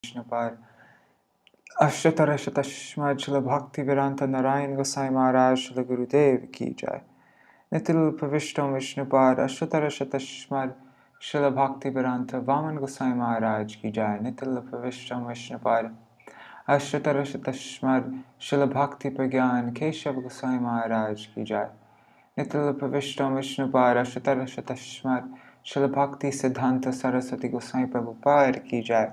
Vishnupad Ashtatarashatashmad Śrīla Bhaktivedānta Narayan Gosai Mahārāja Śrīla Gurudev Ki Jai. Nitil Pravishtam Vishnupad Ashtatarashatashmad Śrīla Bhaktivedānta Vaman Gosai Mahārāja Ki Jai. Nitil Pravishtam Vishnupad Ashtatarashatashmad Śrīla Bhakti Prajñāna Keśava Gosai Mahārāja Ki Jai. Nitil Pravishtam Vishnupad Ashtatarashatashmad Śrīla Bhakti Siddhanta Sarasvatī Gosai Prabhupāda Ki Jai.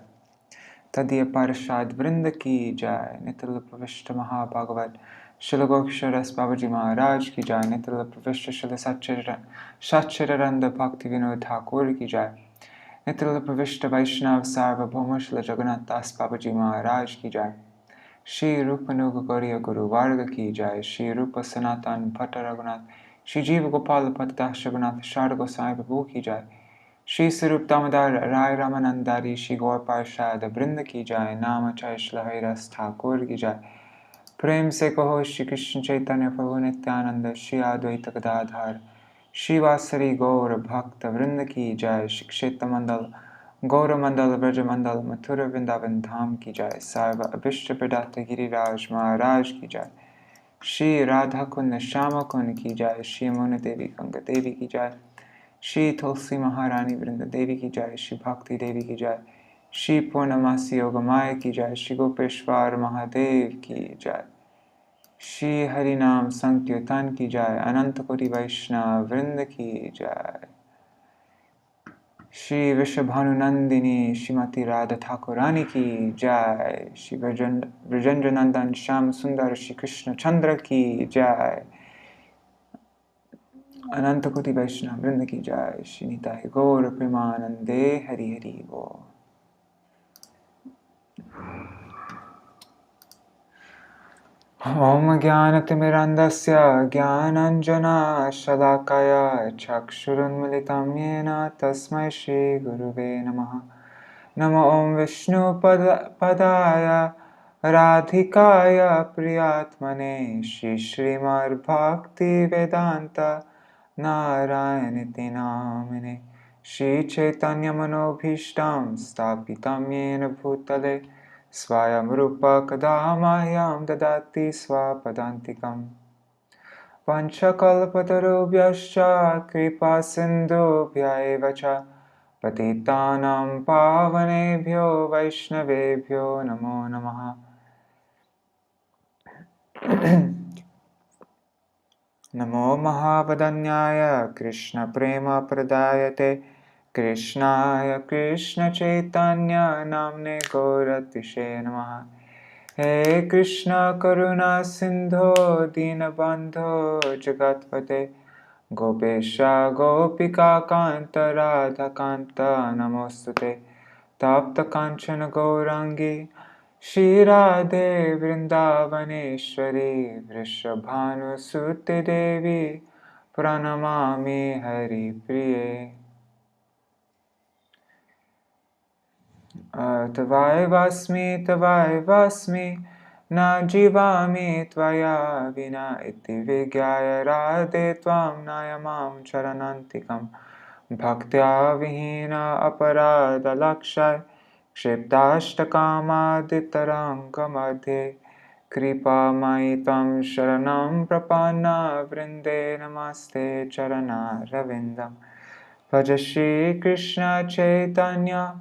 Tadiya Parashad Vrinda Ki Jai. Nitil Pravishta Mahabhagavad Śrīla Gokṣaras Babaji Mahārāja Ki Jai. Nitil Pravishta Śrīla Satchiraranda Bhaktivedānta Ṭhākura Ki Jai. Nitil Pravishta Vaishnav Sarvabhauma Śrīla Jagannath Das Babaji Mahārāja Ki Jai. Śrī Rupanuga Gauriya Guru Varga Ki Jai. Śrī Rupa Sanatan Bhatta Raghunath Śrī Jiva Gopala Patadash Raghunath Sharda Gosai Prabhu Ki Jai. Śrī Sarup Damodar Rai Ramanandari Śrī Gaur Parshad Vrinda Ki Jai. Nama Chai Śrīla Haridas Ṭhākura Ki Jai. Prem Se Kaho Śrī Krishna Chaitanya Prabhu Nityananda Śrī Advaita Gadadhar Śrī Vasari Gaur Bhakta Vrinda Ki Jai. Śrī Kshetra Mandal Gaura Mandal Vraja Mandal Mathura Vrindavan Dham Ki Jai. Sarva Abhishta Pradata Giriraj Mahārāja Ki Jai. Śrī Rādhā Kunda Shama Kunda Ki Jai. Śrī Yamuna Devi Ganga Devi Ki Jai. Śrī Tulsi Maharani Vrinda Devi Ki Jai. Śrī Bhakti Devi Ki Jai. Śrī Purnamasi Yogamaya Ki Jai. Śrī Gopeshwar Mahadev Ki Jai. Śrī Harinam Sankirtan Ki Jai. Anantakoti Vaishnava Vrinda Ki Jai. Śrī Vrishabhanu Nandini Śrīmati Rādhā Ṭhakurani Ki Jai. Śrī Vrajendra Nandan Sham Sundar Śrī Krishna Chandra Ki Jai. Anantakoti Vaishnava Vrinda Ki Jai. Śrī Nitai Gaura Premanande Hari Hari Bo. Om Jnanatimirandasya Jnananjana Shalakaya Chakshurunmilitam Yena Tasmai Shri Guruve Namaha. Namo Om Vishnu Padaya Rādhikāya Priyatmane Shri Śrīmad Bhaktivedānta Nārāyaniti Namine Shri Chaitanya Manobhishtam Stapitam Yena Bhutale Svayam Rupa Kadamahyam Dadati Svapadantikam Vanchakalpatarubhyascha Kripa Sindhubhya Evacha Patitanam Pavanebhyo Vaishnavebhyo Namo Namaha. Namo Mahavadanyaya Krishna Prema Pradayate Krishnaya Krishna Chaitanya Namne Gauratishe Namaha. He Krishna Karuna Sindho Dinabandho Jagatpate Gopesha Gopika Kanta Radha Kanta Namostute Tapta Kanchana Gaurangi Śrī Rādhe Vrindavaneshwari Vrishabhanu Sute Devi Pranamami Hari Priye. Tavai Vasmi Na Jivami Tvaya Vina Iti Vigyaya Radhe Tvam Nayamam Charanantikam Bhaktya Vihina Aparada Lakshai Kshiptashtakama Ditaranga Madhe Kripa Maitam Sharanam Prapanna Vrinde Namaste Charana Ravindam Bhaja Shri Krishna Chaitanya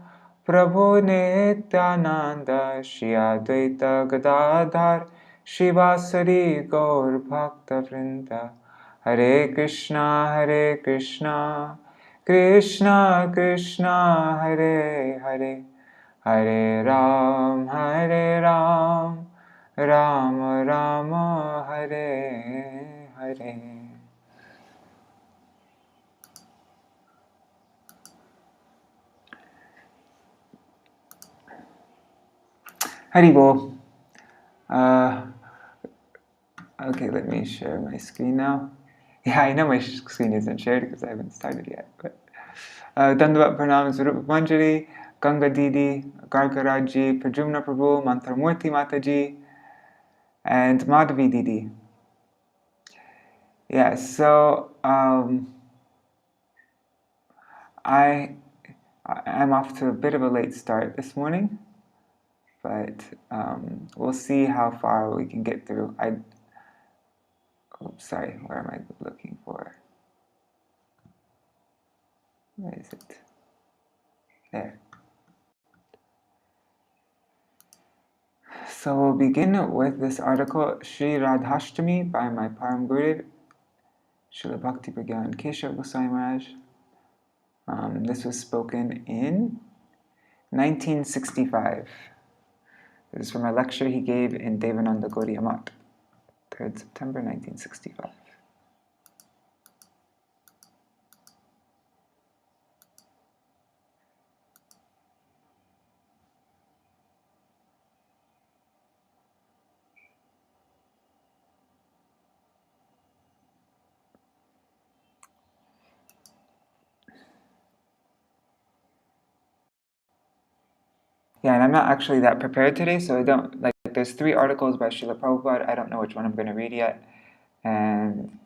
Prabhu Nityananda Shri Advaita Gadadhar Shri Vasari Gaur Bhakta Vrinda. Hare Krishna Krishna Krishna Hare Hare Hare Ram Ram Rama Hare Hare. Haribol. Okay, let me share my screen now. Yeah, I know my screen isn't shared because I haven't started yet. But Dandavat Pranam Swarupa Manjari, Ganga Didi, Gargaraji, Pradyumna Prabhu, Mantramurti Mataji, and Madhavi Didi. Yeah, so I'm off to a bit of a late start this morning. but we'll see how far we can get through. Sorry, where am I looking for? Where is it? There. So we'll begin with this article, Śrī Rādhāśṭamī, by my Param Gurudev, Śrīla Bhakti Prajñāna Keśava Gosvāmī Mahārāja. This was spoken in 1965. This is from a lecture he gave in Devananda Gaudiya Math, 3rd September 1965. Yeah, and I'm not actually that prepared today, so I don't, there's 3 articles by Srila Prabhupāda. I don't know which one I'm going to read yet. And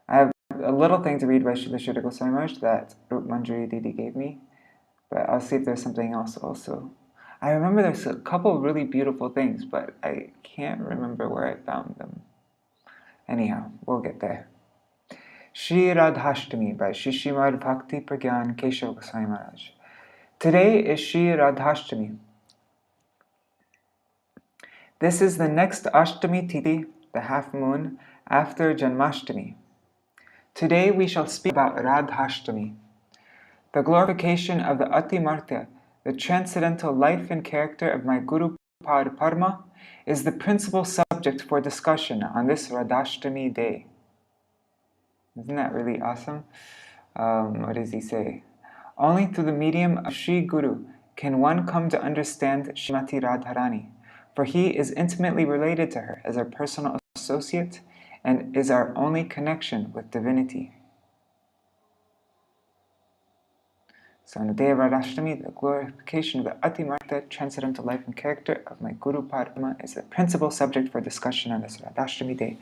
I have a little thing to read by Srila Śrīdhara Gosvāmī Mahārāja that Rup Manjari Didi gave me, but I'll see if there's something else also. I remember there's a couple of really beautiful things, but I can't remember where I found them. Anyhow, we'll get there. Śrī Rādhāśṭamī by Śrīmad Bhakti Prajñāna Keśava Gosvāmī Mahārāja. Today is Śrī Rādhāśṭamī. This is the next Ashtami Tithi, the half moon, after Janmashtami. Today we shall speak about Rādhāśṭamī. The glorification of the Atimartya, the transcendental life and character of my Guru Parma, is the principal subject for discussion on this Rādhāśṭamī day. Isn't that really awesome? What does he say? Only through the medium of Śrī Guru can one come to understand Śrīmati Radharani, for he is intimately related to her as our personal associate and is our only connection with divinity. So on the day of Rādhāśṭamī, the glorification of the Atimartha, transcendental life and character of my Guru Parma is the principal subject for discussion on this Rādhāśṭamī day.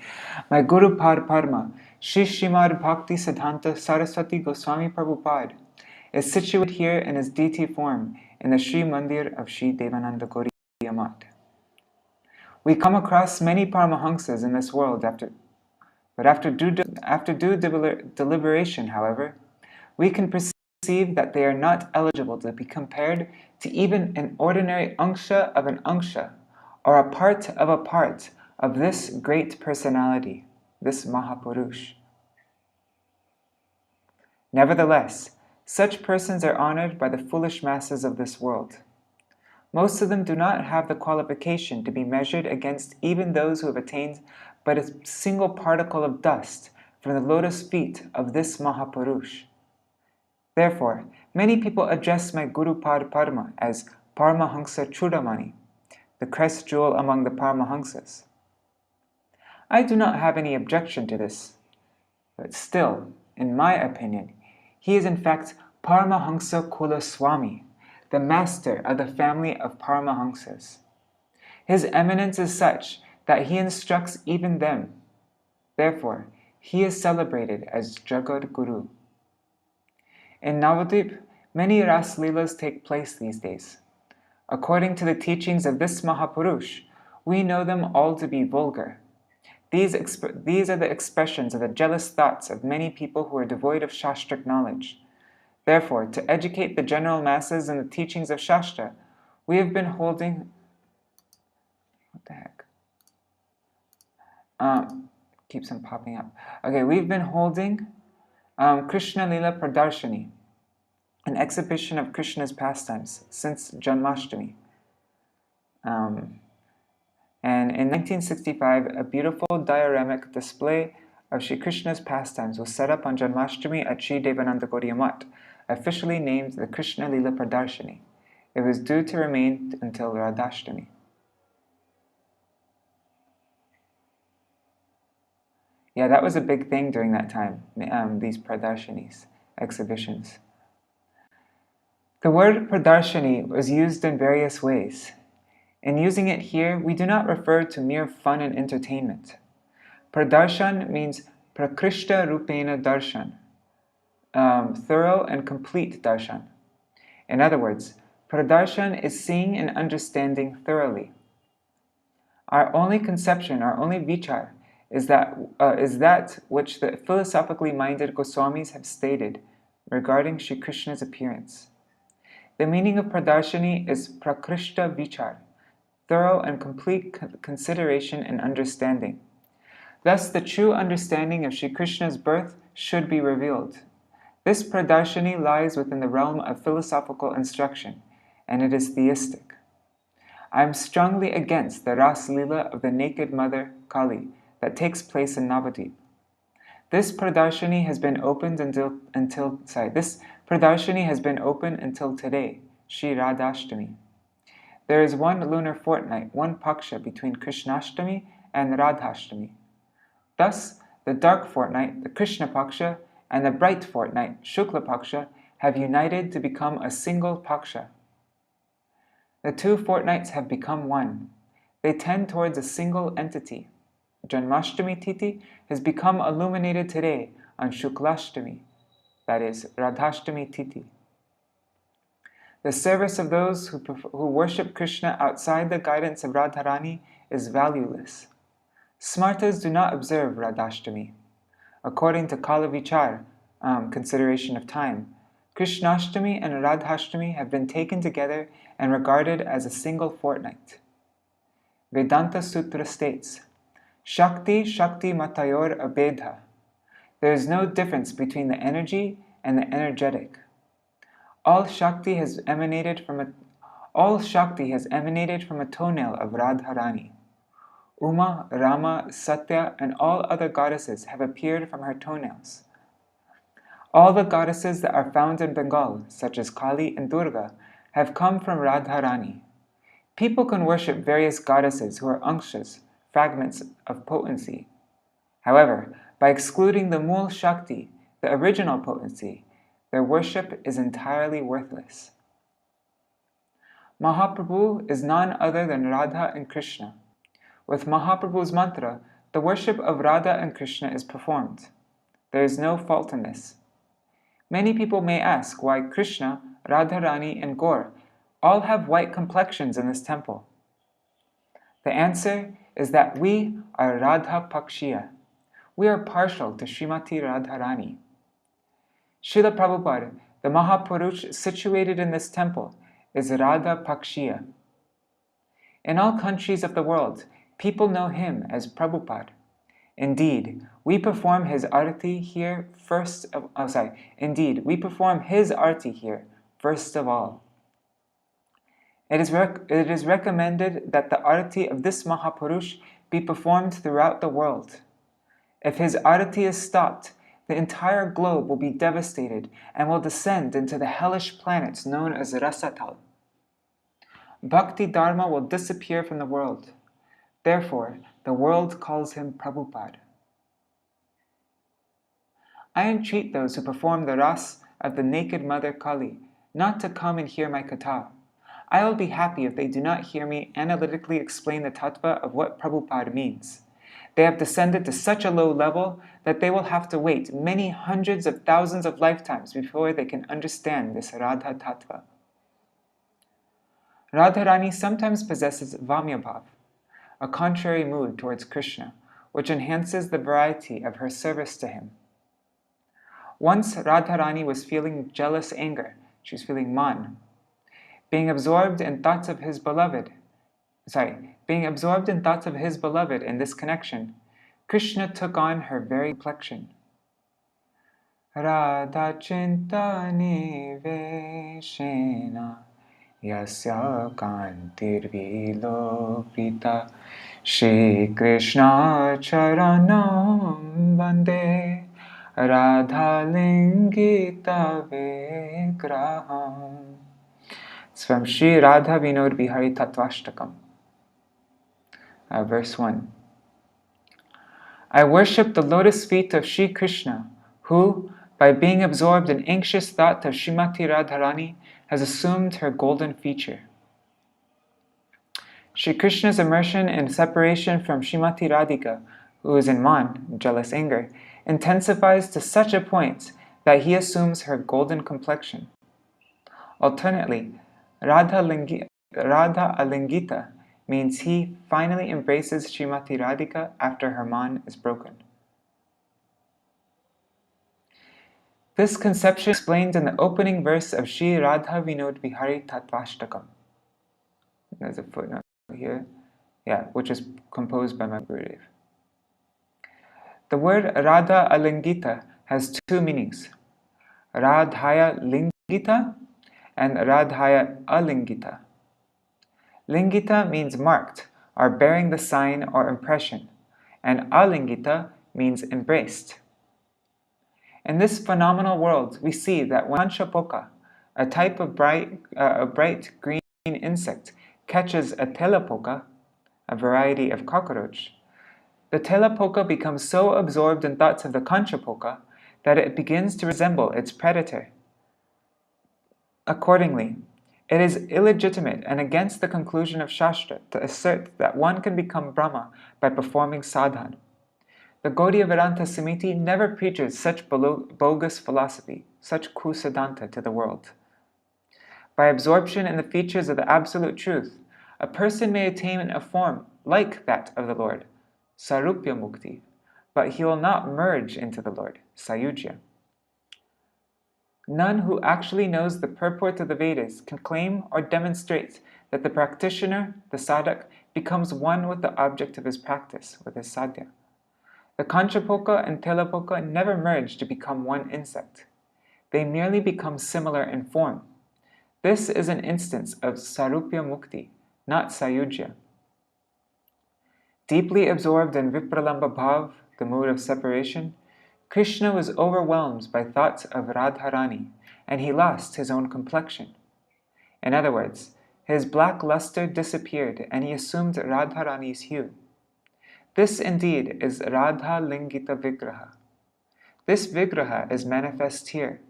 My Guru Parma, Śrīmad Bhaktivedānta Sarasvatī Gosvāmī Prabhupāda, is situated here in his deity form in the Sri Mandir of Sri Devananda Gaudiya Math. We come across many Paramahansas in this world after due deliberation, however, we can perceive that they are not eligible to be compared to even an ordinary angsha of an angsha, or a part of this great personality, this Mahapurush. Nevertheless, such persons are honored by the foolish masses of this world. Most of them do not have the qualification to be measured against even those who have attained but a single particle of dust from the lotus feet of this Mahapurush. Therefore, many people address my Guru Parma as Paramahansa Chudamani, the crest jewel among the Paramahansas. I do not have any objection to this, but still, in my opinion, he is in fact Paramahansa Kula Svāmī, the master of the family of Paramahansas. His eminence is such that he instructs even them. Therefore, he is celebrated as Jagad Guru. In Navadvip, many Ras Leelas take place these days. According to the teachings of this Mahapurush, we know them all to be vulgar. These are the expressions of the jealous thoughts of many people who are devoid of Shastric knowledge. Therefore, to educate the general masses in the teachings of Shastra, we have been holding... What the heck? Keeps on popping up. Okay, we've been holding Krishna Lila Pradarshani, an exhibition of Krishna's pastimes, since Janmashtami. And in 1965, a beautiful dioramic display of Shri Krishna's pastimes was set up on Janmashtami at Sri Devananda Gaudiya Math, officially named the Krishna Lila Pradarshani. It was due to remain until Rādhāśṭamī. Yeah, that was a big thing during that time, these Pradarshanis, exhibitions. The word Pradarshani was used in various ways. In using it here, we do not refer to mere fun and entertainment. Pradarshan means prakrishta rupena darshan, thorough and complete darshan. In other words, Pradarshan is seeing and understanding thoroughly. Our only conception, our only vichar, is that which the philosophically minded Goswāmis have stated regarding Shri Krishna's appearance. The meaning of pradarshani is prakrishta vichar, thorough and complete consideration and understanding. Thus, the true understanding of Shri Krishna's birth should be revealed. This pradarshani lies within the realm of philosophical instruction, and it is theistic. I am strongly against the Ras Lila of the naked mother Kali that takes place in Navadvip. This pradarshani has been opened until today, Śrī Rādhāśtami. There is one lunar fortnight, one paksha between Krishnashtami and Radhashtami. Thus, the dark fortnight, the Krishna paksha, and the bright fortnight, Shukla paksha, have united to become a single paksha. The two fortnights have become one. They tend towards a single entity. Janmashtami Titi has become illuminated today on Shuklashtami, that is, Radhashtami Titi. The service of those who worship Krishna outside the guidance of Radharani is valueless. Smartas do not observe Radhashtami. According to Kalavichar, consideration of time, Krishnashtami and Radhashtami have been taken together and regarded as a single fortnight. Vedanta Sutra states, Shakti Shakti Matayor Abedha. There is no difference between the energy and the energetic. All Shakti has emanated from a toenail of Radharani. Uma, Rama, Satya, and all other goddesses have appeared from her toenails. All the goddesses that are found in Bengal, such as Kali and Durga, have come from Radharani. People can worship various goddesses who are ankshas, fragments of potency. However, by excluding the Mool Shakti, the original potency, their worship is entirely worthless. Mahaprabhu is none other than Radha and Krishna. With Mahaprabhu's mantra, the worship of Radha and Krishna is performed. There is no fault in this. Many people may ask why Krishna, Radharani, and Gaur all have white complexions in this temple. The answer is that we are Radha Pakshiya. We are partial to Śrīmati Radharani. Srila Prabhupāda, the Mahapurush situated in this temple, is Radha Pakshiya. In all countries of the world, people know him as Prabhupāda. Indeed, we perform his arati here first of all. It is recommended that the arati of this Mahapurush be performed throughout the world. If his arati is stopped, the entire globe will be devastated and will descend into the hellish planets known as Rasatal. Bhakti Dharma will disappear from the world. Therefore, the world calls him Prabhupāda. I entreat those who perform the ras of the naked mother Kali not to come and hear my katha. I will be happy if they do not hear me analytically explain the tattva of what Prabhupada means. They have descended to such a low level that they will have to wait many hundreds of thousands of lifetimes before they can understand this Radha tattva. Radharani sometimes possesses Vamyabhav, a contrary mood towards Krishna, which enhances the variety of her service to him. Once Radharani was feeling jealous anger, she was feeling man. Being absorbed in thoughts of his beloved in this connection, Krishna took on her very complexion. Radha chinta niveshena yasya kantir vilopita Shri Krishna charanam vande Radha lingita vigraham. It's from Śrī Rādhā Vinod Bihari Tattvashtakam. Verse 1. I worship the lotus feet of Shri Krishna, who, by being absorbed in anxious thought of Śrīmati Radharani, has assumed her golden feature. Shri Krishna's immersion and separation from Śrīmati Rādhikā, who is in man, jealous anger, intensifies to such a point that he assumes her golden complexion. Alternately, Radha Alingita means he finally embraces Śrīmati Rādhikā after her man is broken. This conception is explained in the opening verse of Śrī Rādhā Vinod Vihari Tattvashtakam. There's a footnote here, which is composed by my Gurudev. The word Radha Alingita has two meanings, Radhaya Lingita and Radhaya Alingita. Lingita means marked, or bearing the sign or impression, and Alingita means embraced. In this phenomenal world, we see that when Panchapoka, a type of bright green insect, catches a telepoka, a variety of cockroach, the telepoka becomes so absorbed in thoughts of the Kanchapoka that it begins to resemble its predator. Accordingly, it is illegitimate and against the conclusion of Shastra to assert that one can become Brahma by performing sadhana. The Gaudiya Samiti never preaches such bogus philosophy, such kusadanta to the world. By absorption in the features of the Absolute Truth, a person may attain a form like that of the Lord, sarupya mukti, but he will not merge into the Lord, sayujya. None who actually knows the purport of the Vedas can claim or demonstrate that the practitioner, the sadhak, becomes one with the object of his practice, with his sadhya. The Kanchapoka and Telepoka never merge to become one insect. They merely become similar in form. This is an instance of sarupya mukti, not sayujya. Deeply absorbed in vipralamba bhav, the mood of separation, Krishna was overwhelmed by thoughts of Radharani, and he lost his own complexion. In other words, his black luster disappeared and he assumed Radharani's hue. This indeed is Radha Lingita Vigraha. This Vigraha is manifest here.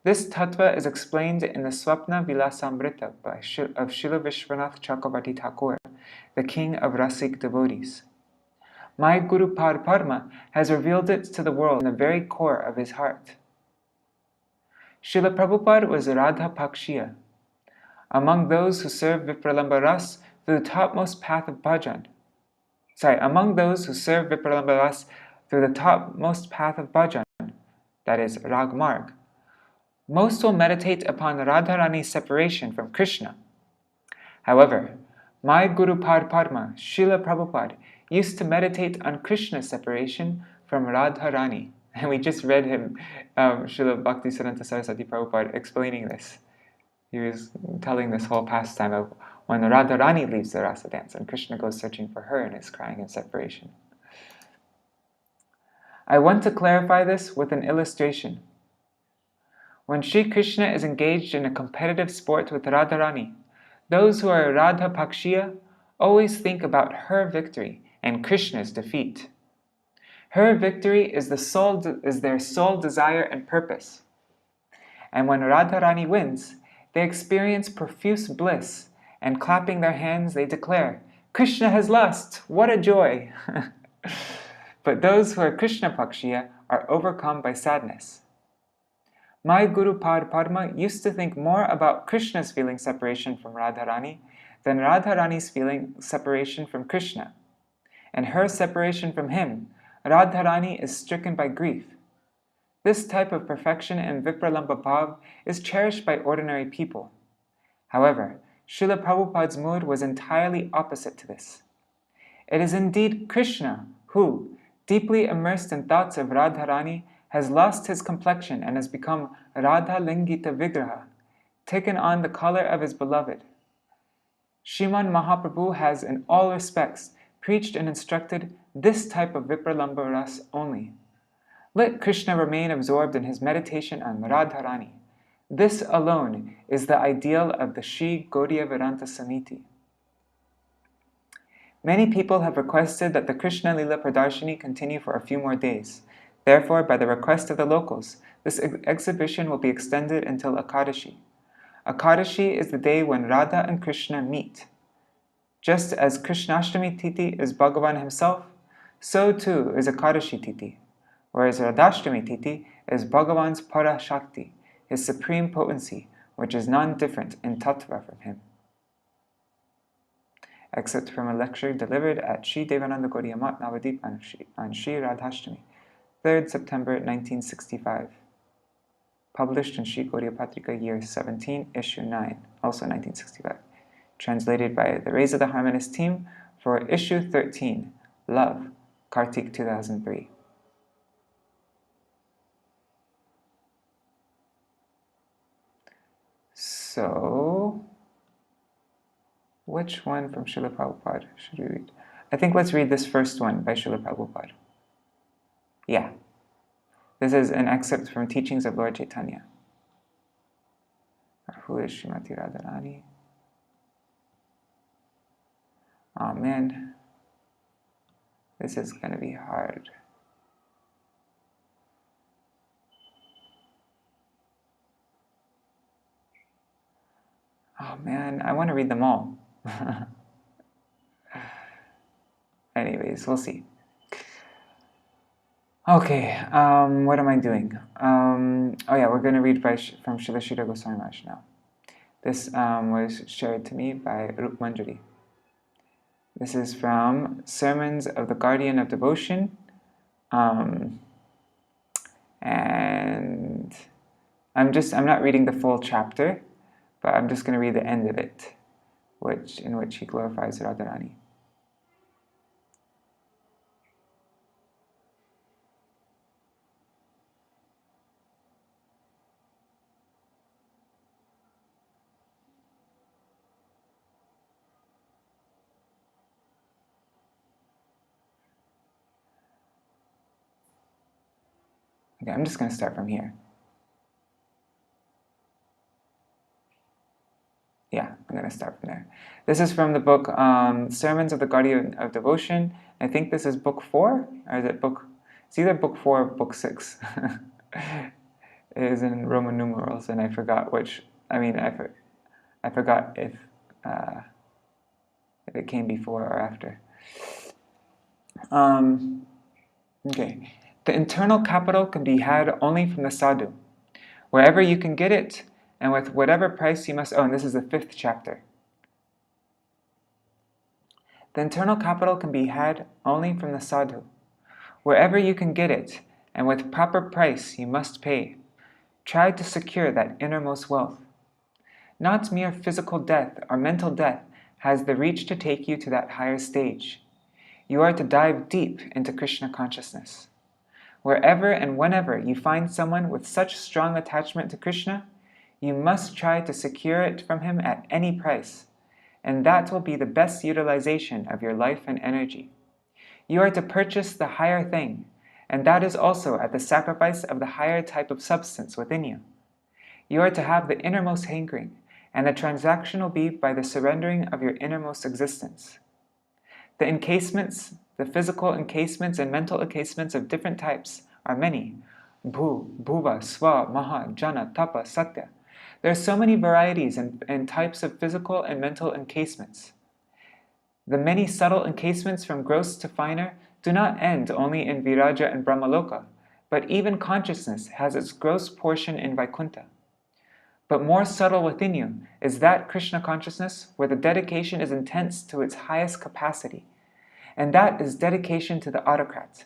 This tattva is explained in the Swapna Vilasamrita of Srila Vishwanath Chakravarti Ṭhākura, the king of Rasik devotees. My Guru Parma has revealed it to the world in the very core of his heart. Srila Prabhupāda was Radha Pakshiya. Among those who serve Vipralamba Ras through the topmost path of bhajan, that is Ragmarg, most will meditate upon Radharani's separation from Krishna. However, my Guru Parma, Srila Prabhupada, used to meditate on Krishna's separation from Radharani. And we just read him, Srila Bhaktisiddhanta Sarasvatī Prabhupada, explaining this. He was telling this whole pastime of when Radharani leaves the rasa dance and Krishna goes searching for her and is crying in separation. I want to clarify this with an illustration. When Sri Krishna is engaged in a competitive sport with Radharani, those who are Radha Pakshiya always think about her victory and Krishna's defeat. Her victory is their sole desire and purpose. And when Radharani wins, they experience profuse bliss, and clapping their hands, they declare, Krishna has lost! What a joy! But those who are Krishna Pakshiya are overcome by sadness. My Guru Padma used to think more about Krishna's feeling separation from Radharani than Radharani's feeling separation from Krishna. And her separation from him, Radharani is stricken by grief. This type of perfection in Vipralamba Bhav is cherished by ordinary people. However, Srila Prabhupada's mood was entirely opposite to this. It is indeed Krishna who, deeply immersed in thoughts of Radharani, has lost his complexion and has become Radha Lingita Vigraha, taken on the color of his beloved. Sriman Mahaprabhu has in all respects preached and instructed this type of Vipralamba Ras only. Let Krishna remain absorbed in his meditation on Radharani. This alone is the ideal of the Śrī Gaudiya Samiti. Many people have requested that the Krishna Lila Pradarshini continue for a few more days. Therefore, by the request of the locals, this exhibition will be extended until Akadashi. Akadashi is the day when Radha and Krishna meet. Just as Krishnashtami Titi is Bhagavan himself, so too is Akadashi Titi, whereas Radhashtami Titi is Bhagavan's Parashakti, his supreme potency, which is non-different in tattva from him. Excerpt from a lecture delivered at Śrī Devananda Gaudiya Math Navadip on Śrī Rādhā, 3rd September 1965. Published in Śrī Gaudiya Patrika, year 17, issue 9, also 1965. Translated by the Rays of the Harmonist team for issue 13, Love, Kartik 2003. So, which one from Srila Prabhupada should we read? I think let's read this first one by Srila Prabhupada. Yeah. This is an excerpt from Teachings of Lord Chaitanya. Who is Śrīmati Radharani? Oh man, this is going to be hard. Oh man, I want to read them all. Anyways, we'll see. Okay, what am I doing? Oh yeah, we're going to read from Śrīla Śrīla Gosvāmī Maharaj now. This was shared to me by Rup Manjari. This is from Sermons of the Guardian of Devotion, and I'm not reading the full chapter, but I'm just going to read the end of it, in which he glorifies Radharani. Okay, I'm just going to start from here. Yeah, I'm going to start from there. This is from the book Sermons of the Guardian of Devotion. I think this is book 4, or is it book... It's either book 4 or book 6. It is in Roman numerals, and I forgot which... I mean, I forgot if it came before or after. Okay. The internal capital can be had only from the sadhu. Wherever you can get it, and with whatever price you must own. This is the 5th chapter. The internal capital can be had only from the sadhu. Wherever you can get it, and with proper price you must pay. Try to secure that innermost wealth. Not mere physical death or mental death has the reach to take you to that higher stage. You are to dive deep into Krishna consciousness. Wherever and whenever you find someone with such strong attachment to Krishna, you must try to secure it from him at any price, and that will be the best utilization of your life and energy. You are to purchase the higher thing, and that is also at the sacrifice of the higher type of substance within you. You are to have the innermost hankering, and the transaction will be by the surrendering of your innermost existence. The encasements, the physical encasements and mental encasements of different types are many. Bhu, Bhuva, Sva, Maha, Jana, Tapa, Satya. There are so many varieties and types of physical and mental encasements. The many subtle encasements from gross to finer do not end only in Viraja and Brahmaloka, but even consciousness has its gross portion in Vaikuntha. But more subtle within you is that Krishna consciousness where the dedication is intense to its highest capacity, and that is dedication to the autocrat.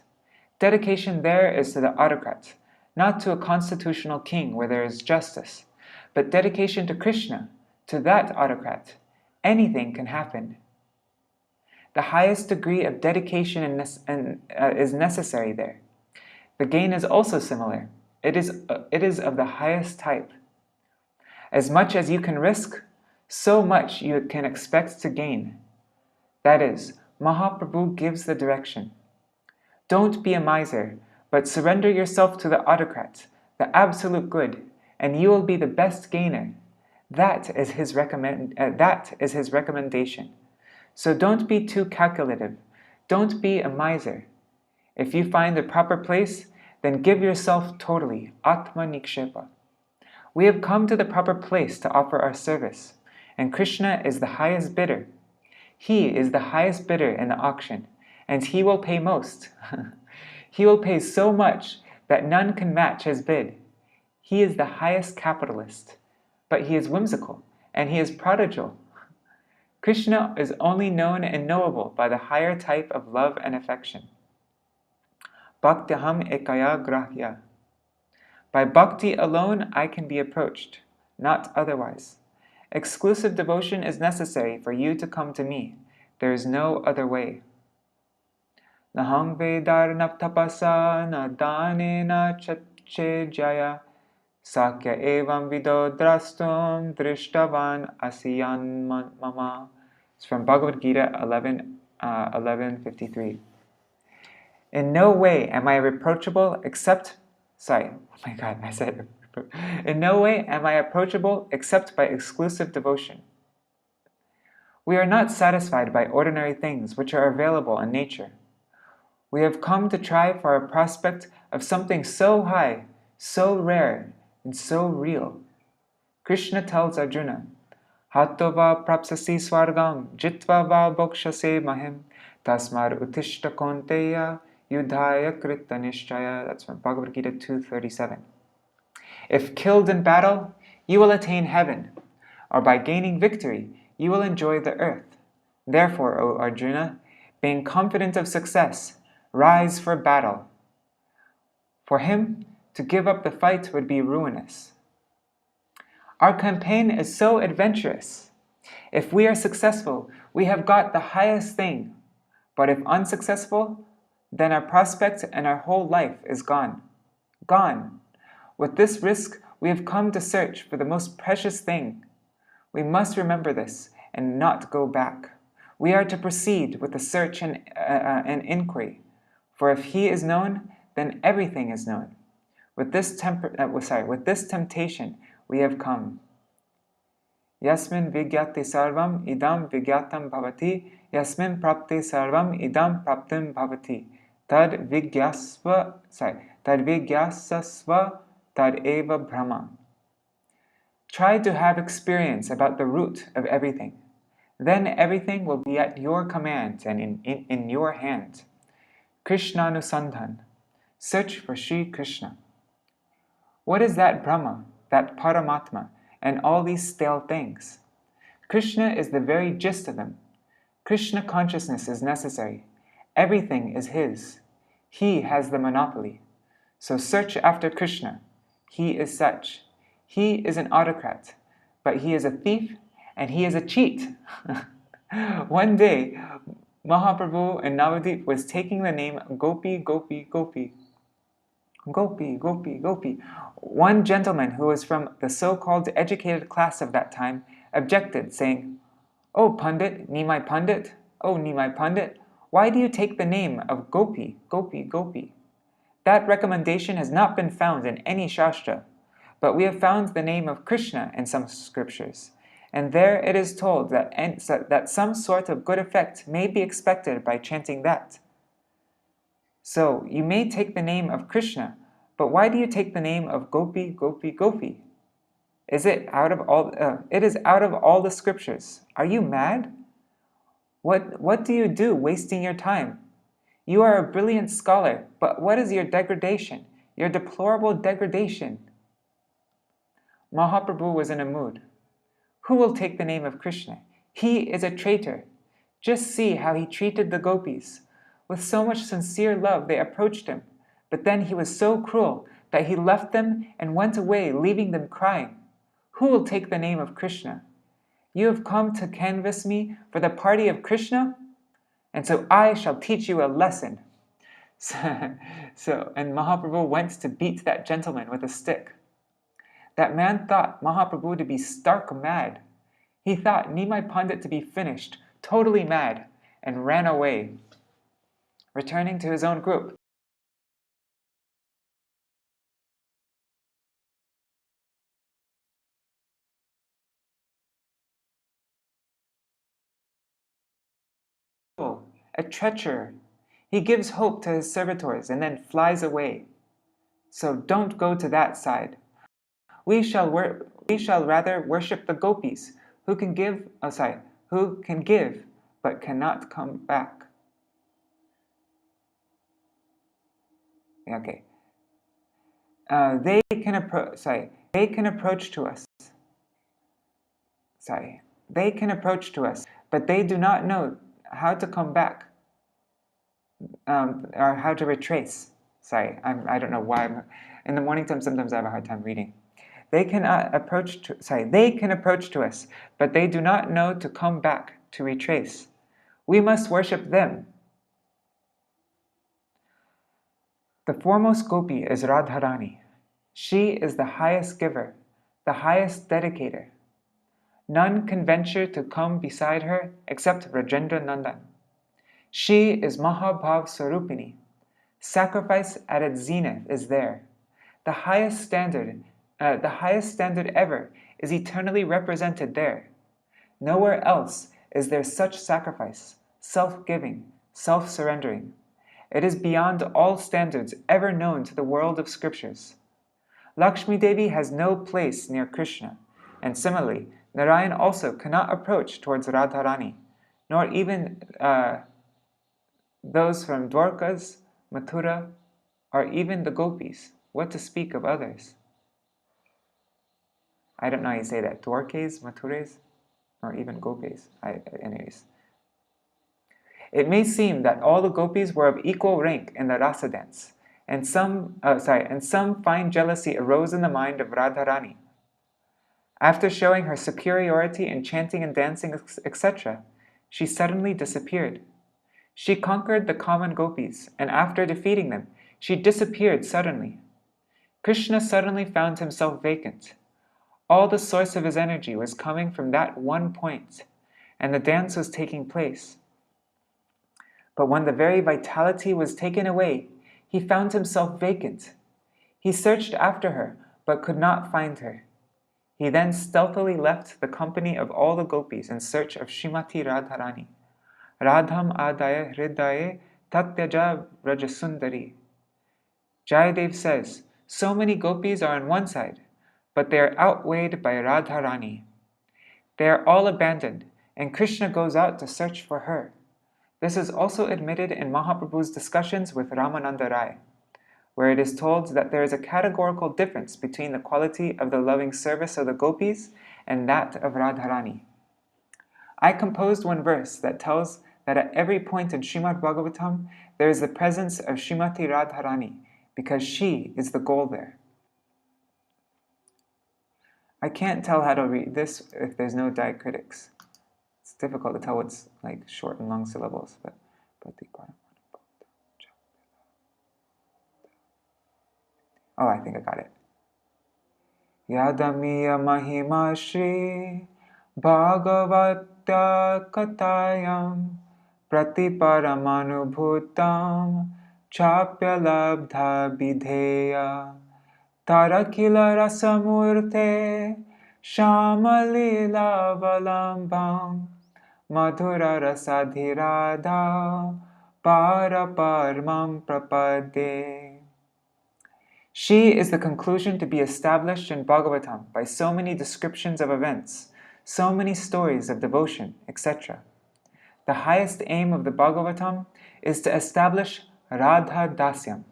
Dedication there is to the autocrat, not to a constitutional king where there is justice, but dedication to Krishna, to that autocrat. Anything can happen. The highest degree of dedication is necessary there. The gain is also similar. It is of the highest type. As much as you can risk, so much you can expect to gain. That is, Mahaprabhu gives the direction. Don't be a miser, but surrender yourself to the autocrat, the absolute good, and you will be the best gainer. That is his recommendation. So don't be too calculative. Don't be a miser. If you find the proper place, then give yourself totally, Atma Nikshepa. We have come to the proper place to offer our service, and Krishna is the highest bidder. He is the highest bidder in the auction, and he will pay most. He will pay so much that none can match his bid. He is the highest capitalist. but he is whimsical, and he is prodigal. Krishna is only known and knowable by the higher type of love and affection. Bhaktiham ekaya grahya. By bhakti alone I can be approached, not otherwise. Exclusive devotion is necessary for you to come to me. There is no other way. Nahang vedarna tapasa na danena chachejaya sakya evam vido drastum drishtavan asiyan mama. It's from Bhagavad Gita 11:53. In no way am I reproachable except in no way am I approachable except by exclusive devotion. We are not satisfied by ordinary things which are available in nature. We have come to try for a prospect of something so high, so rare, and so real. Krishna tells Arjuna, Hatto va prapsasi swargam, jitva va bokshase mahim, tasmar utishta konteya, yudhaya krita nishchaya. That's from Bhagavad Gita 2:37. If killed in battle, you will attain heaven, or by gaining victory, you will enjoy the earth. Therefore, O Arjuna, being confident of success, rise for battle. For him, to give up the fight would be ruinous. Our campaign is so adventurous. If we are successful, we have got the highest thing. But if unsuccessful, then our prospect and our whole life is gone. Gone. With this risk, we have come to search for the most precious thing. We must remember this and not go back. We are to proceed with the search and inquiry. For if he is known, then everything is known. With this temptation, we have come. Yasmin vigyati sarvam idam vigyatam bhavati, yasmin prapte sarvam idam praptim bhavati. Tad vigyasasva tad eva brahma. Try to have experience about the root of everything. Then everything will be at your command and in your hand. Krishnanusandhan. Search for Sri Krishna. What is that Brahma, that Paramatma, and all these stale things? Krishna is the very gist of them. Krishna consciousness is necessary. Everything is his. He has the monopoly. So search after Krishna. He is such. He is an autocrat, but he is a thief and he is a cheat. One day, Mahaprabhu in Navadvip was taking the name Gopi, Gopi, Gopi. Gopi, Gopi, Gopi. One gentleman who was from the so-called educated class of that time objected, saying, "Oh Pandit, Nimai Pandit, oh Nimai Pandit, why do you take the name of Gopi, Gopi, Gopi? That recommendation has not been found in any Shastra, but we have found the name of Krishna in some scriptures, and there it is told that some sort of good effect may be expected by chanting that. So, you may take the name of Krishna, but why do you take the name of Gopi, Gopi, Gopi? It is out of all the scriptures. Are you mad? What do you do wasting your time? You are a brilliant scholar, but what is your degradation, your deplorable degradation?" Mahaprabhu was in a mood. Who will take the name of Krishna? He is a traitor. Just see how he treated the gopis. With so much sincere love they approached him, but then he was so cruel that he left them and went away, leaving them crying. Who will take the name of Krishna? You have come to canvass me for the party of Krishna? And so I shall teach you a lesson. And Mahaprabhu went to beat that gentleman with a stick. That man thought Mahaprabhu to be stark mad. He thought Nimai Pandit to be finished, totally mad, and ran away. Returning to his own group, a treacher. He gives hope to his servitors and then flies away. So don't go to that side. We shall rather worship the gopis, who can give but cannot come back. Okay. They can approach to us. they can approach to us, but they do not know how to come back, or how to retrace. I don't know why. In the morning time, sometimes I have a hard time reading. They can approach to us, but they do not know to come back, to retrace. We must worship them. The foremost gopi is Radharani. She is the highest giver, the highest dedicator. None can venture to come beside her except Rajendra Nandan. She is Mahabhav Sarupini. Sacrifice at its zenith is there. The highest standard ever is eternally represented there. Nowhere else is there such sacrifice, self-giving, self-surrendering. It is beyond all standards ever known to the world of scriptures. Lakshmi Devi has no place near Krishna, and similarly, Narayan also cannot approach towards Radharani, nor even those from Dwarkas, Mathura, or even the gopis, what to speak of others. I don't know how you say that, Dwarkas, Mathuras, or even gopis. Anyways. It may seem that all the gopis were of equal rank in the rasa dance, and some fine jealousy arose in the mind of Radharani. After showing her superiority in chanting and dancing, etc., she suddenly disappeared. She conquered the common gopis, and after defeating them, she disappeared suddenly. Krishna suddenly found himself vacant. All the source of his energy was coming from that one point, and the dance was taking place. But when the very vitality was taken away, he found himself vacant. He searched after her, but could not find her. He then stealthily left the company of all the gopis in search of Śrīmati Radharani. Radham adaya hridaye tatyaja rajasundari. Jayadev says, so many gopis are on one side, but they are outweighed by Radharani. They are all abandoned, and Krishna goes out to search for her. This is also admitted in Mahaprabhu's discussions with Ramananda Rai, where it is told that there is a categorical difference between the quality of the loving service of the gopis and that of Radharani. I composed one verse that tells that at every point in Śrīmad Bhagavatam there is the presence of Śrīmati Radharani, because she is the goal there. I can't tell how to read this if there's no diacritics. It's difficult to tell what's like short and long syllables, but oh, I think I got it. Yadamiya mahima Śrī Bhagavatya katayam pratiparamānubhūtam chāpya labdha bidheya tarakila rasamurte shamalila valambam madhura rasadhirādhā paraparmam prapadde. She is the conclusion to be established in Bhagavatam by so many descriptions of events, so many stories of devotion, etc. The highest aim of the Bhagavatam is to establish Radha Dasyam,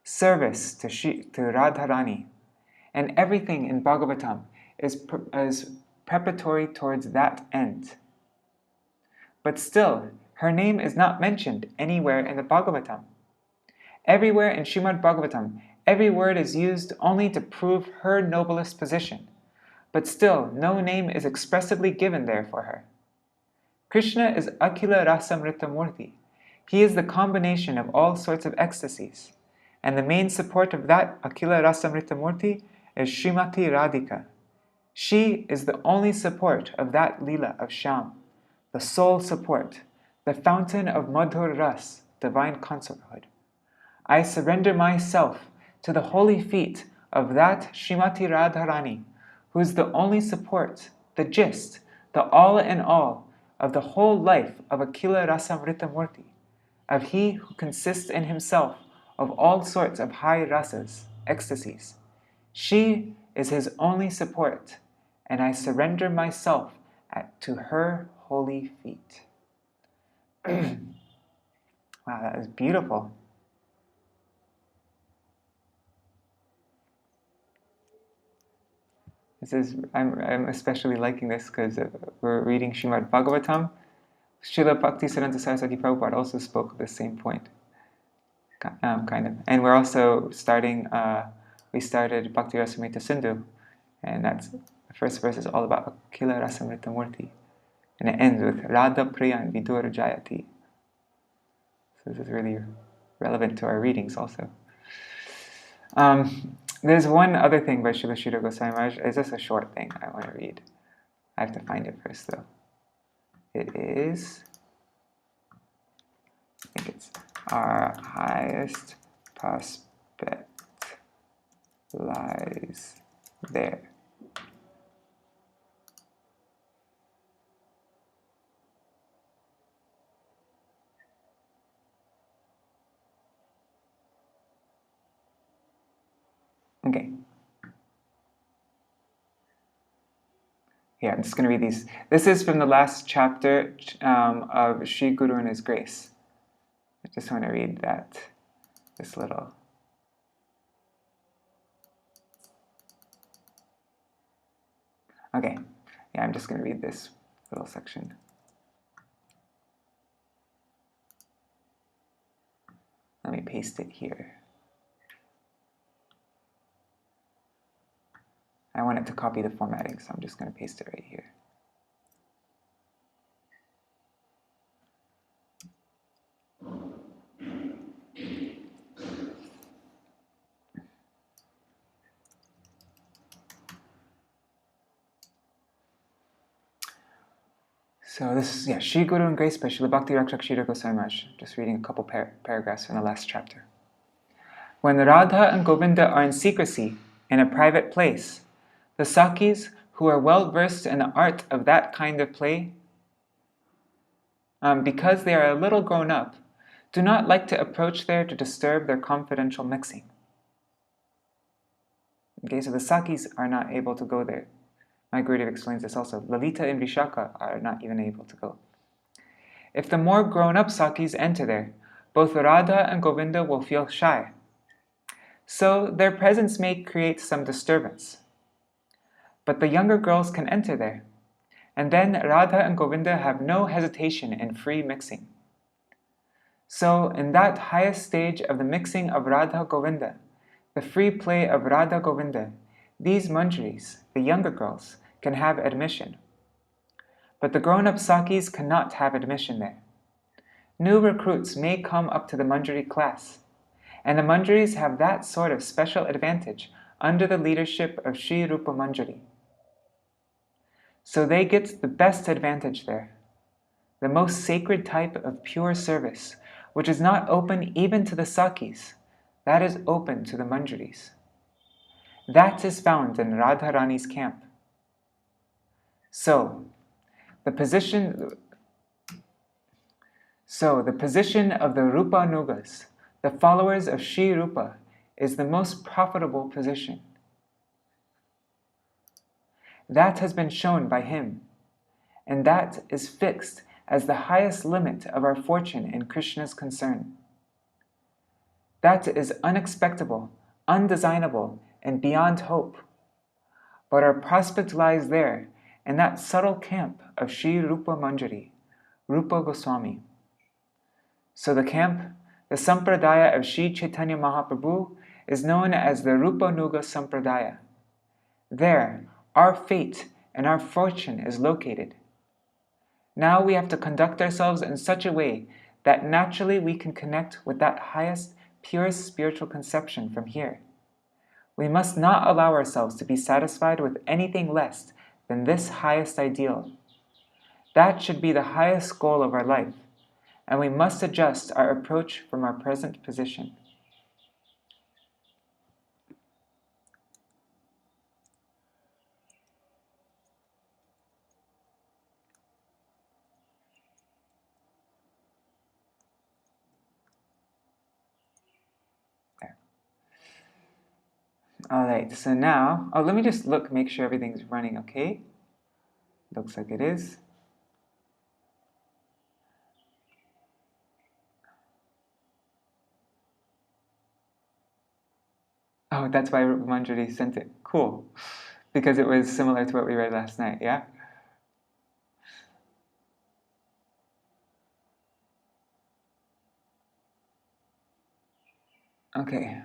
service to Radharani, and everything in Bhagavatam is preparatory towards that end. But still, her name is not mentioned anywhere in the Bhagavatam. Everywhere in Śrīmad Bhagavatam, every word is used only to prove her noblest position, but still no name is expressively given there for her. Krishna is Akila Rasamrita Murti. He is the combination of all sorts of ecstasies, and the main support of that Akila Rasamrita Murti is Śrīmati Rādhikā. She is the only support of that Lila of Shyam, the sole support, the fountain of Madhur Ras, divine consorthood. I surrender myself to the holy feet of that Śrīmati Radharani, who is the only support, the gist, the all in all of the whole life of Akila Rasamrita Murti, of he who consists in himself of all sorts of high rasas, ecstasies. She is his only support, and I surrender myself to her holy feet. Wow, that is beautiful. I'm especially liking this because we're reading Śrīmad Bhagavatam. Srila Bhaktisiddhanta Sarasvatī Prabhupāda also spoke of the same point, kind of. And we're also starting, we started Bhakti Rasamrita Sindhu, and that's, the first verse is all about Akila Rasamrita Murti. And it ends with Radha Priyan Vidur Jayati. So this is really relevant to our readings also. There's one other thing by Srila Śrīla Gosvāmī Mahārāja. It's just a short thing I want to read. I have to find it first though. It is, I think it's, our highest prospect lies there. Okay. Here, I'm just going to read these. This is from the last chapter of Sri Guru and His Grace. I just want to read that, this little. Okay, yeah, I'm just going to read this little section. Let me paste it here. I want it to copy the formatting, so I'm just going to paste it right here. So this is, Śrī Guru and Grace by Śrīla Bhakti Rakṣaka Śrī Gosvāmī. Just reading a couple paragraphs from the last chapter. When Radha and Govinda are in secrecy, in a private place, the Sakis, who are well versed in the art of that kind of play, because they are a little grown up, do not like to approach there to disturb their confidential mixing. Okay, so the Sakis are not able to go there. My Gurudev explains this also. Lalita and Vishaka are not even able to go. If the more grown-up Sakis enter there, both Radha and Govinda will feel shy. So their presence may create some disturbance. But the younger girls can enter there, and then Radha and Govinda have no hesitation in free mixing. So in that highest stage of the mixing of Radha Govinda, the free play of Radha Govinda, these manjaris, the younger girls, can have admission. But the grown-up Sakis cannot have admission there. New recruits may come up to the manjari class, and the manjaris have that sort of special advantage under the leadership of Sri Rupa Manjari. So they get the best advantage there, the most sacred type of pure service, which is not open even to the Sakis, that is open to the manjaris. That is found in Radharani's camp. So, the position of the Rupanugas, the followers of Sri Rupa, is the most profitable position. That has been shown by him, and that is fixed as the highest limit of our fortune in Krishna's concern. That is unexpectable, undesignable, and beyond hope. But our prospect lies there, in that subtle camp of Sri Rupa Manjari, Rupa Gosvāmī. So the camp, the sampradaya of Sri Chaitanya Mahaprabhu, is known as the Rupanuga Sampradaya. There, our fate and our fortune is located. Now we have to conduct ourselves in such a way that naturally we can connect with that highest, purest spiritual conception from here. We must not allow ourselves to be satisfied with anything less than this highest ideal. That should be the highest goal of our life, and we must adjust our approach from our present position. Alright, so now, let me just make sure everything's running okay. Looks like it is. Oh, that's why Manjari sent it. Cool. Because it was similar to what we read last night, yeah? Okay.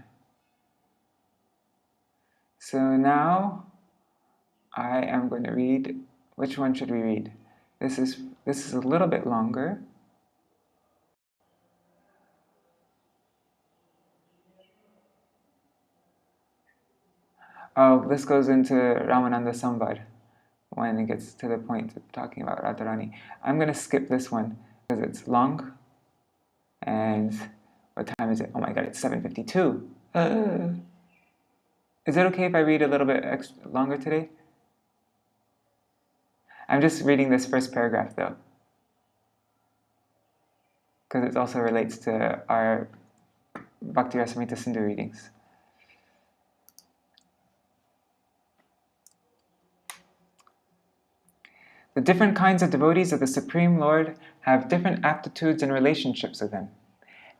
So now I am going to read. Which one should we read? This is a little bit longer. Oh, this goes into Ramananda Samvad when it gets to the point of talking about Radharani. I'm going to skip this one because it's long. And what time is it? Oh my god, it's 7:52. Is it okay if I read a little bit longer today? I'm just reading this first paragraph though, because it also relates to our Bhakti Rasamrita Sindhu readings. The different kinds of devotees of the Supreme Lord have different aptitudes and relationships with Him.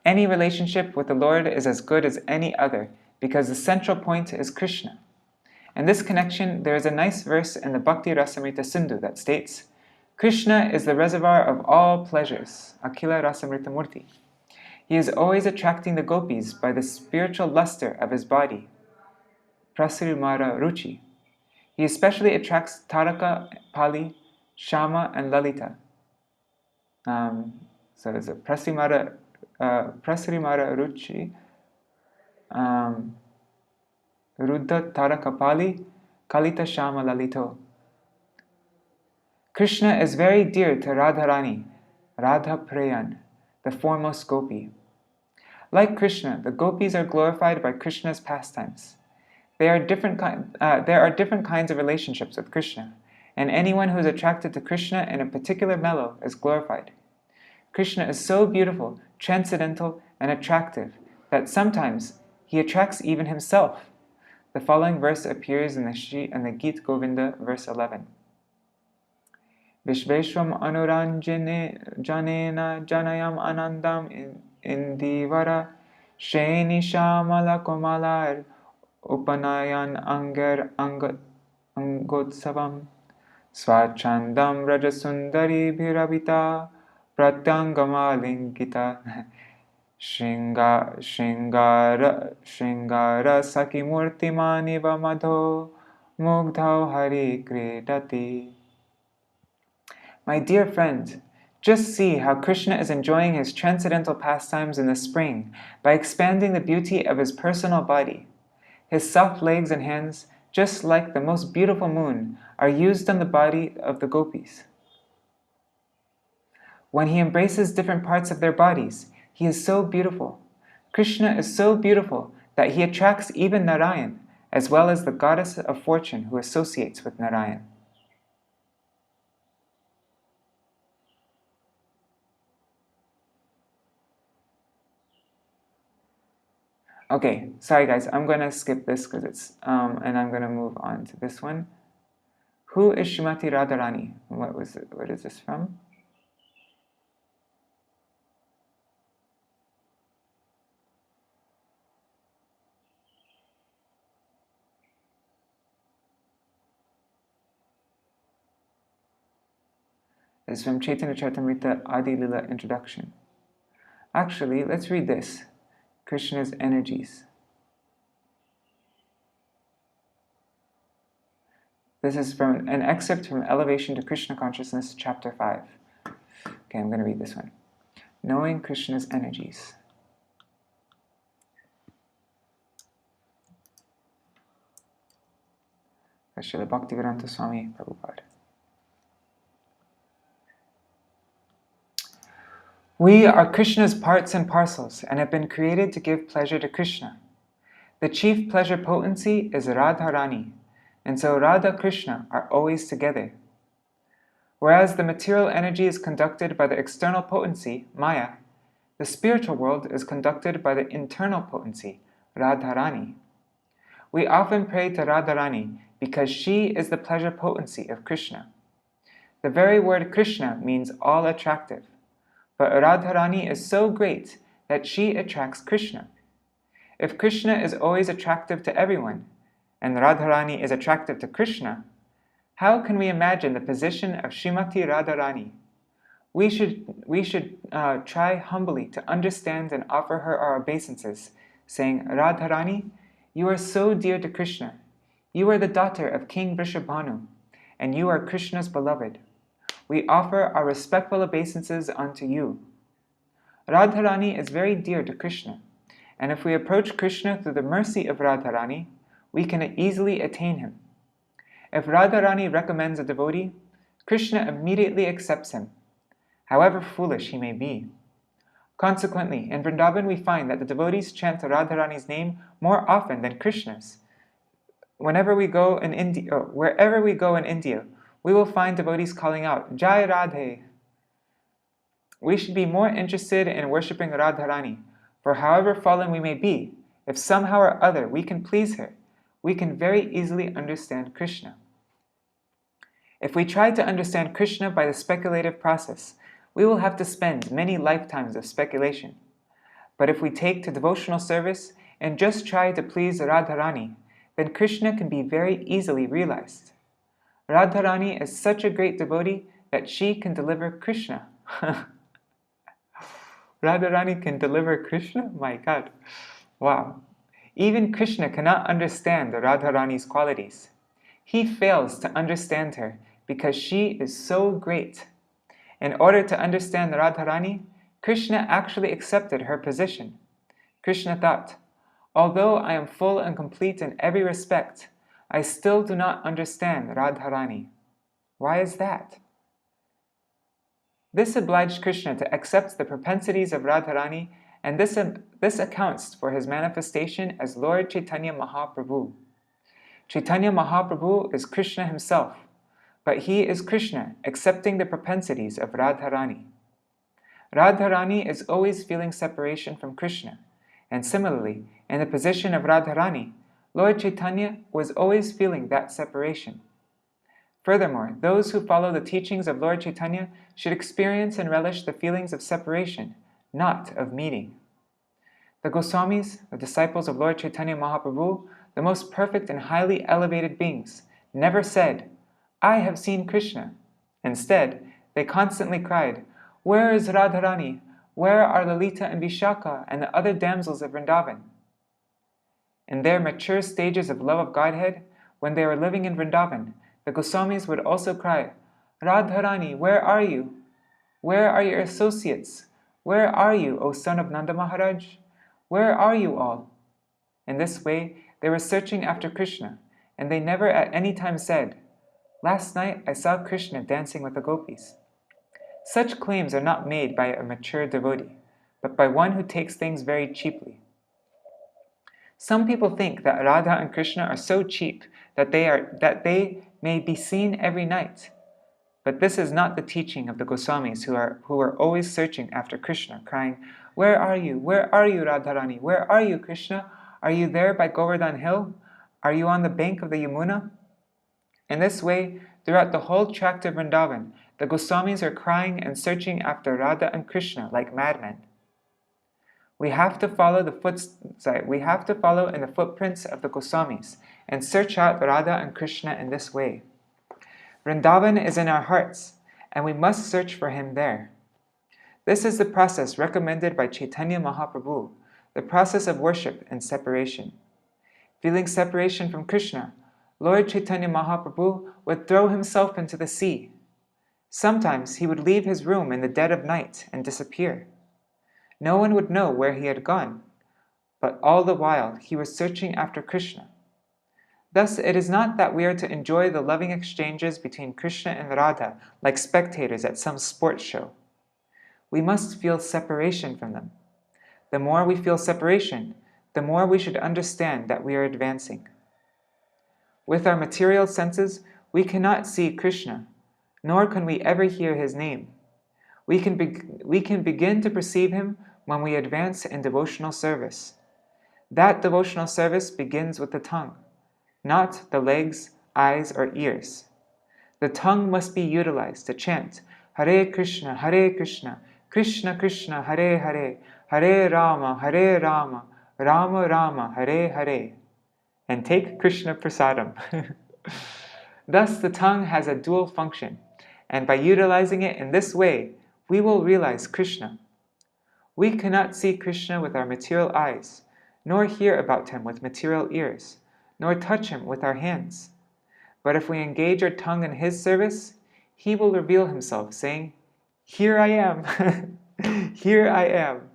Any relationship with the Lord is as good as any other, because the central point is Krishna. In this connection, there is a nice verse in the Bhakti Rasamrita Sindhu that states, Krishna is the reservoir of all pleasures, Akila Rasamrita Murti. He is always attracting the gopis by the spiritual luster of his body, Prasarimara Ruchi. He especially attracts Ṭhākura, Pali, Shama, and Lalita. So it's a Prasarimara Ruchi, Ruddha, Ṭhākura, Pali, Kalita, Shama, Lalito. Krishna is very dear to Radharani, Radha Prayan, the foremost gopi. Like Krishna, the gopis are glorified by Krishna's pastimes. There are different kinds of relationships with Krishna, and anyone who is attracted to Krishna in a particular mellow is glorified. Krishna is so beautiful, transcendental, and attractive that sometimes he attracts even himself. The following verse appears in the Gita Govinda, verse 11. Vishveshvam anuranjane janena janayam anandam indivara sheni shamala komalar upanayan anger angotsavam swachandam rajasundari bhiravita pratyangamalingita shingara sakimurtimaniva madho mugdhau hari kridati. My dear friend, just see how Krishna is enjoying his transcendental pastimes in the spring by expanding the beauty of his personal body. His soft legs and hands, just like the most beautiful moon, are used on the body of the gopis. When he embraces different parts of their bodies, he is so beautiful. Krishna is so beautiful that he attracts even Narayan, as well as the goddess of fortune who associates with Narayan. Okay, sorry guys, I'm going to skip this because it's, and I'm going to move on to this one. Who is Śrīmati Radharani? What is this from? It's from Chaitanya Charitamrita Adi Lila Introduction. Actually, let's read this. Krishna's energies. This is from an excerpt from Elevation to Krishna Consciousness, Chapter 5. Okay, I'm going to read this one. Knowing Krishna's energies. Śrīla Bhaktivedānta Svāmī, Prabhupāda. We are Krishna's parts and parcels and have been created to give pleasure to Krishna. The chief pleasure potency is Radharani, and so Radha Krishna are always together. Whereas the material energy is conducted by the external potency, Maya, the spiritual world is conducted by the internal potency, Radharani. We often pray to Radharani because she is the pleasure potency of Krishna. The very word Krishna means all attractive. But Radharani is so great that she attracts Krishna. If Krishna is always attractive to everyone, and Radharani is attractive to Krishna, how can we imagine the position of Śrīmati Radharani? We should try humbly to understand and offer her our obeisances, saying, Radharani, you are so dear to Krishna. You are the daughter of King Vrishabhanu, and you are Krishna's beloved. We offer our respectful obeisances unto you. Radharani is very dear to Krishna, and if we approach Krishna through the mercy of Radharani, we can easily attain him. If Radharani recommends a devotee, Krishna immediately accepts him, however foolish he may be. Consequently, in Vrindavan we find that the devotees chant Radharani's name more often than Krishna's. Wherever we go in India, we will find devotees calling out, Jai Radhe. We should be more interested in worshipping Radharani, for however fallen we may be, if somehow or other we can please her, we can very easily understand Krishna. If we try to understand Krishna by the speculative process, we will have to spend many lifetimes of speculation. But if we take to devotional service and just try to please Radharani, then Krishna can be very easily realized. Radharani is such a great devotee that she can deliver Krishna. Radharani can deliver Krishna? My God. Wow. Even Krishna cannot understand the Radharani's qualities. He fails to understand her because she is so great. In order to understand Radharani, Krishna actually accepted her position. Krishna thought, although I am full and complete in every respect, I still do not understand Radharani. Why is that? This obliged Krishna to accept the propensities of Radharani, and this accounts for his manifestation as Lord Chaitanya Mahaprabhu. Chaitanya Mahaprabhu is Krishna himself, but he is Krishna accepting the propensities of Radharani. Radharani is always feeling separation from Krishna, and similarly, in the position of Radharani, Lord Chaitanya was always feeling that separation. Furthermore, those who follow the teachings of Lord Chaitanya should experience and relish the feelings of separation, not of meeting. The Gosvāmīs, the disciples of Lord Chaitanya Mahaprabhu, the most perfect and highly elevated beings, never said, I have seen Krishna. Instead, they constantly cried, Where is Radharani? Where are Lalita and Vishaka and the other damsels of Vrindavan? In their mature stages of love of Godhead, when they were living in Vrindavan, the Gosvāmīs would also cry, Radharani, where are you? Where are your associates? Where are you, O son of Nanda Mahārāja? Where are you all? In this way, they were searching after Krishna, and they never at any time said, Last night I saw Krishna dancing with the gopis. Such claims are not made by a mature devotee, but by one who takes things very cheaply. Some people think that Radha and Krishna are so cheap that they may be seen every night. But this is not the teaching of the Gosvāmīs who are always searching after Krishna, crying, Where are you? Where are you, Radharani? Where are you, Krishna? Are you there by Govardhan Hill? Are you on the bank of the Yamuna? In this way, throughout the whole tract of Vrindavan, the Gosvāmīs are crying and searching after Radha and Krishna like madmen. We have to follow in the footprints of the Gosvāmīs and search out Radha and Krishna in this way. Vrindavan is in our hearts, and we must search for him there. This is the process recommended by Chaitanya Mahaprabhu, the process of worship and separation. Feeling separation from Krishna, Lord Chaitanya Mahaprabhu would throw himself into the sea. Sometimes he would leave his room in the dead of night and disappear. No one would know where he had gone, but all the while he was searching after Krishna. Thus, it is not that we are to enjoy the loving exchanges between Krishna and Radha like spectators at some sports show. We must feel separation from them. The more we feel separation, the more we should understand that we are advancing. With our material senses, we cannot see Krishna, nor can we ever hear his name. We can begin to perceive him when we advance in devotional service. That devotional service begins with the tongue, not the legs, eyes, or ears. The tongue must be utilized to chant Hare Krishna, Krishna Krishna, Hare Hare, Hare Rama, Rama Rama, Hare Hare. and take Krishna prasadam. Thus, the tongue has a dual function, and by utilizing it in this way, we will realize Krishna. We cannot see Krishna with our material eyes, nor hear about him with material ears, nor touch him with our hands. But if we engage our tongue in his service, he will reveal himself, saying, "Here I am, here I am."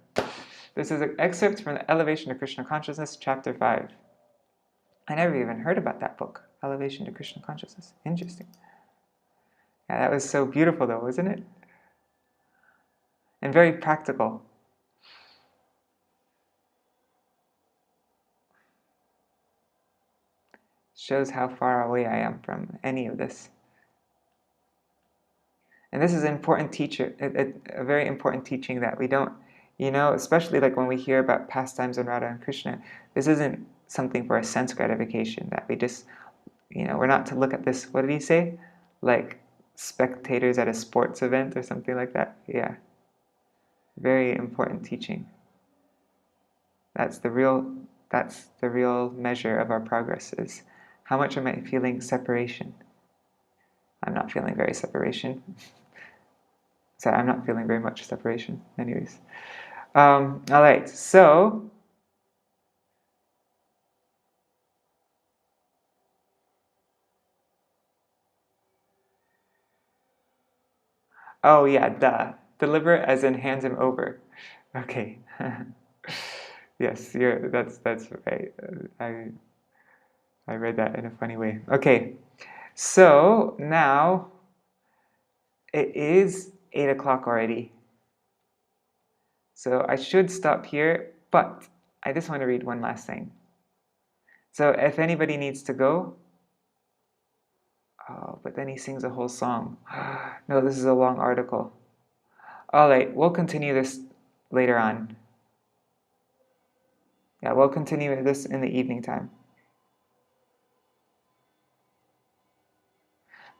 This is an excerpt from the Elevation to Krishna Consciousness, Chapter 5. I never even heard about that book, Elevation to Krishna Consciousness. Interesting. Yeah, that was so beautiful though, wasn't it? And very practical. Shows how far away I am from any of this. And this is an important teacher, a very important teaching that we don't, especially like when we hear about pastimes in Radha and Krishna, this isn't something for a sense gratification that we just, we're not to look at this, what did he say? Like spectators at a sports event or something like that. Yeah. Very important teaching. That's the real measure of our progress, is how much am I feeling separation? I'm not feeling very separation. Sorry, I'm not feeling very much separation. Anyways. All right, so oh yeah, deliver as in hands him over. Okay. Yes, that's right. I read that in a funny way. Okay, so now it is 8 o'clock already. So I should stop here, but I just want to read one last thing. So if anybody needs to go, oh, but then he sings a whole song. No, this is a long article. All right, we'll continue this later on. Yeah, we'll continue this in the evening time.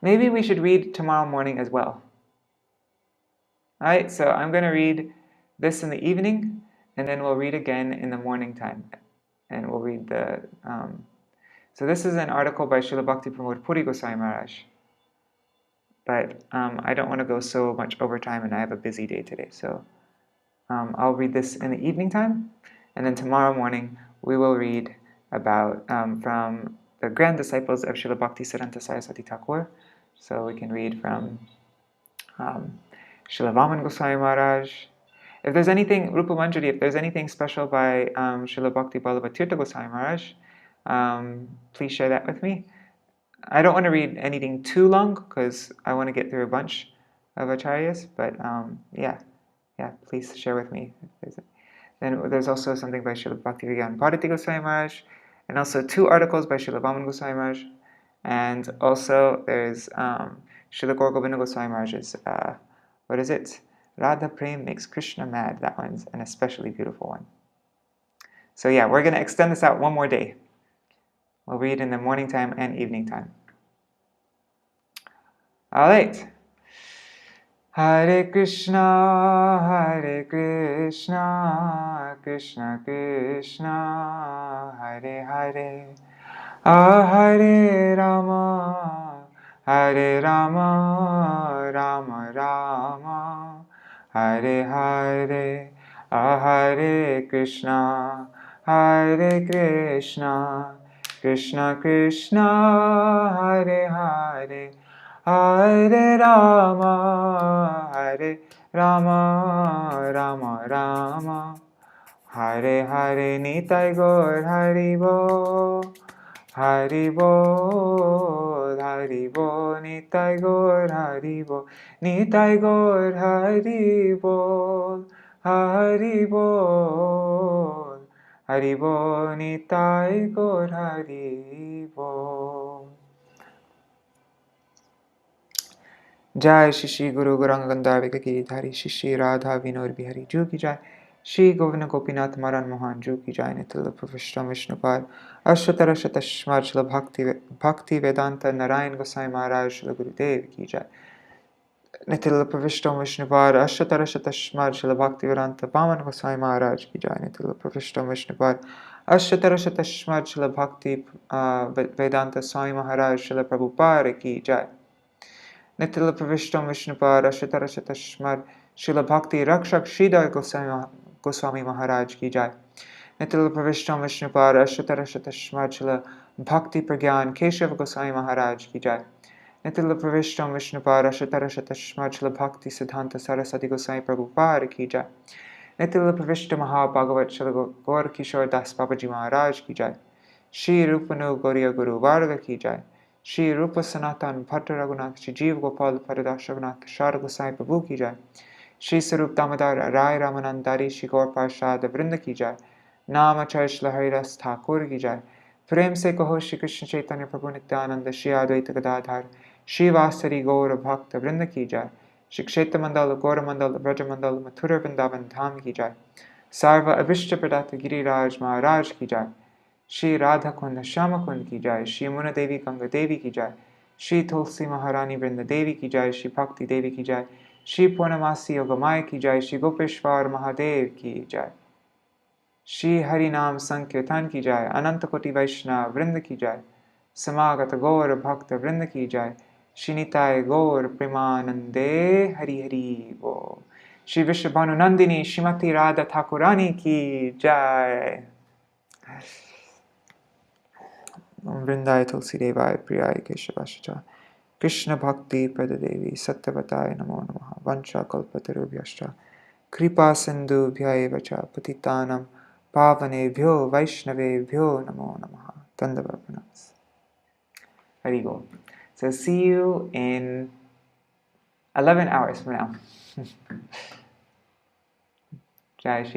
Maybe we should read tomorrow morning as well. All right, so I'm going to read this in the evening, and then we'll read again in the morning time. And we'll read the... So this is an article by Srila Bhakti Pramoda Purī Gosvāmī Mahārāja. But I don't want to go so much overtime, and I have a busy day today. So I'll read this in the evening time, and then tomorrow morning we will read about from the grand disciples of Srila Bhaktivedānta Sarasvatī Ṭhākura. So we can read from Srila Vāman Gosvāmī Mahārāja. If there's anything, Rupa Manjari, if there's anything special by Srila Bhakti Vallabha Tirtha Gosvāmī Mahārāja, please share that with me. I don't want to read anything too long because I want to get through a bunch of acharyas, but yeah, please share with me. Then there's also something by Srila Bhaktivedānta Gosvāmī Mahārāja, and also 2 articles by Srila Vāman Gosvāmī Mahārāja, and also there's Srila Gaura Govinda Gosvāmī Mahārāja's, what is it? Radha Prem Makes Krishna Mad. That one's an especially beautiful one. So yeah, we're going to extend this out one more day. We'll read in the morning time and evening time. All right. Hare Krishna, Krishna Krishna, Hare Hare, Hare Rama, Hare Rama, Rama Rama, Hare Hare, Hare Krishna, Krishna Krishna, Hare Hare, Hare Rama, Rama Rama, Hare Hare. Nitai Gaur Hari Bol, Hari Bol, Hari Bol. Nitai Gaur Hari Bol, Nitai Gaur Hari Bol, Hari Bol, Hari Bol. Nitai Gaur Hari Bol. Jai Shri Guru Gauranga Gandharva Ki Dhari Śrī Rādhā Vinod Bihari Ju Ki Jai, Śrī Govinda Gopinath Maran Mohan Ju Ki Jai, Nitila Pravishtam Vishnupad Ashvatara Shatashmad Śrīla Bhaktivedānta Narayan Gosvāmī Mahārāja Śrīla Gurudev Ki Jai. Nitila Pravishtam Vishnupad Ashtatarashatashmad Śrīla Bhaktivedānta Vāman Gosvāmī Mahārāja ki jai. Nitila Pravishtam Vishnupad Ashtatarashatashmad Śrīla Bhaktivedānta Svāmī Mahārāja Śrīla Prabhupāda ki jai. Nitila Pravishtam Vishnupad Ashtatarashatashmad Śrīla Bhakti Rakṣaka Śrīdhara Gosvāmī Mahārāja ki jai. Nitila Pravishtam Vishnupad Ashtatarashatashmad Śrīla Bhakti Prajñāna Keśava Gosvāmī Mahārāja ki jai. Nitila Pravishtam Vishnupad Ashtatarashatashmad Śrīla Bhakti Siddhanta Sarasvatī Gosvāmī Prabhupāda ki jai. Nitila Pravishtam Mahābhagavat Śrīla Keśava Das Babaji Mahārāja ki jai. Śrī Rūpanu Gauriya Guru Varga ki jai. Śrī Rupa Sanatan Bhatta Raghunath Śrī Jeev Gopal Paridas Raghunath Shara Gosvāmī Prabhu ki jai. Śrī Sarup Damodar Rai Ramanandari Śrī Gaur Parshad Vrinda ki jai. Namacharya Śrīla Haridas Ṭhākura ki jai. प्रेम से कहो श्री कृष्ण चैतन्य प्रभु नित्यानंद श्री अद्वैत गदाधर श्री वासरी गौर भक्त वृंद की जय. श्री क्षेत्र मंडल गौर मंडल ब्रज मंडल मथुरा वृंदावन धाम की जय. सर्व अभिष्ट प्रदात गिरिराज महाराज की जय. श्री राधा कुंड श्याम कुंड की जय. श्री मुन देवी गंगा देवी की जय. श्री तुलसी महारानी वृंद देवी की जय. श्री भक्ति देवी की जय. श्री पूर्णमासी योगमाय की जय. श्री गोपेश्वर महादेव की जय. श्री हरि नाम संकीर्तन की जाय. अनंत कोटि वैष्णव वृंद की जाय. समागत गौर भक्त वृंद की जाय. श्री निताय गौर प्रेमानंदे हरि हरि बोल. श्री विश्वभानु नंदिनी श्रीमती राधा ठाकुरानी की जय. वृंदाय तुलसी देवाय प्रियाय केशवाय कृष्ण भक्ति प्रददेवी सत्यवताय नमो नमः. वंशा कल्पतरुभ्यश्च कृपा सिन्धुभ्यैव च पतितानां पावनेभ्यो वैष्णवेभ्यो नमो नमः. Dandavanamas. There you go. So see you in 11 hours from now. Jai Shri.